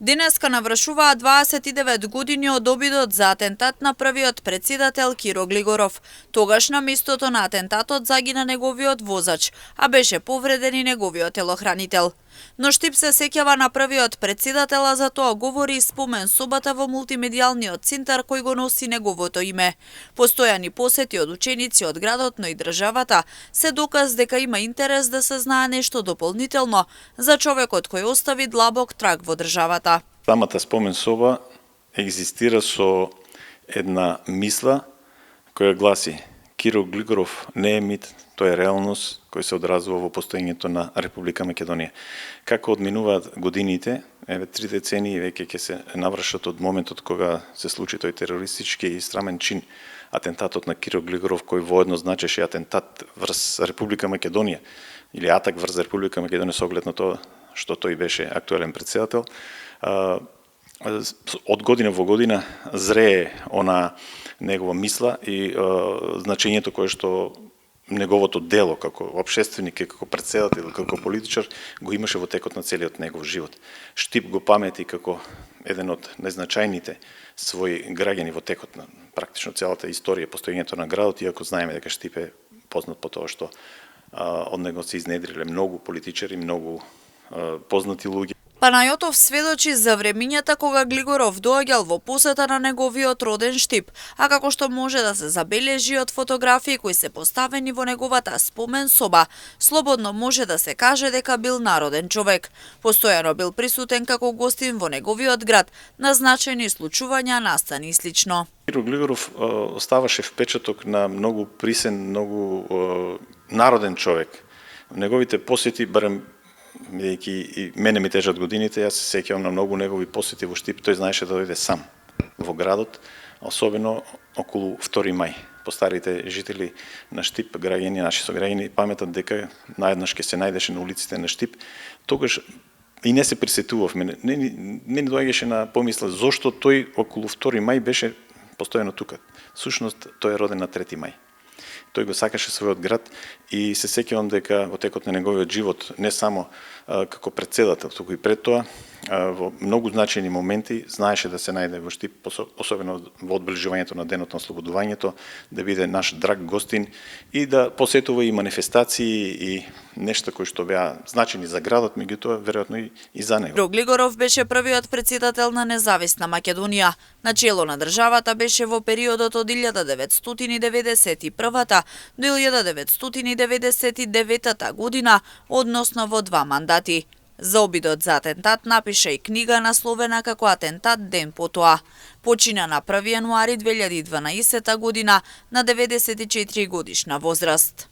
Денеска навршуваат 29 години од обидот за атентат на првиот претседател Киро Глигоров. Тогаш на местото на атентатот загина неговиот возач, а беше повреден и неговиот телохранител. Но Штип се сеќава на првиот претседател, а за тоа говори и спомен собата во мултимедијалниот центар кој го носи неговото име. Постојани посети од ученици од градот, но и државата се доказ дека има интерес да се знае нешто дополнително за човекот кој остави длабок траг во државата. Самата спомен соба екзистира со една мисла која гласи: Киро Глигоров не е мит, тој е реалност кој се одразува во постоењето на Република Македонија. Како одминуваат годините, еве 3 децении веќе ќе се навршат од моментот кога се случи тој терористички и срамен чин, атентатот на Киро Глигоров, кој воедно значеше атентат врз Република Македонија или атак врз Република Македонија со оглед на тоа што тој беше актуелен претседател. Од година во година зрее она негова мисла и значењето кое што неговото дело како општественик, како претседател, како политичар го имаше во текот на целиот негов живот. Штип го памети како еден од најзначајните своји граѓани во текот на практично целата историја постоењето на градот, иако знаеме дека Штип е познат по тоа што од него се изнедриле многу политичари, многу познати луѓе. Панајотов сведочи за времињата кога Глигоров доаѓал во посета на неговиот роден Штип, а како што може да се забележи од фотографии кои се поставени во неговата спомен соба, слободно може да се каже дека бил народен човек. Постојано бил присутен како гостин во неговиот град на значајни случувања, настани и слично. Киро Глигоров оставаше впечаток на многу присен, многу народен човек. Неговите посети, барем бидејќи и мене ми тежат годините, јас се сеќавам на многу негови посети во Штип. Тој знаеше да дојде сам во градот, особено околу 2 мај. Постарите жители на Штип, граѓани, наши сограѓани, паметат дека наеднаш ќе се најдеше на улиците на Штип. Тогаш и не се присетувавме, не ни доаѓаше на помисла зошто тој околу 2 мај беше постојано тука. Сушност тој е роден на 3 мај. Тој го сакаше својот град и се сеќавам дека во текот на неговиот живот, не само како претседател, туку и пред тоа, во многу значајни моменти знаеше да се најде во Штип, особено во одбележувањето на денот на ослободувањето, да биде наш драг гостин и да посетува и манифестации и нешта кои што беа значени за градот, меѓутоа веројатно и за него. Киро Глигоров беше првиот претседател на независна Македонија. Начело на државата беше во периодот од 1991 до 1999 година, односно во 2 мандати. За обидот за атентат напиша и книга насловена како Атентат ден потоа. Почина на 1 јануари 2012 година на 94 годишна возраст.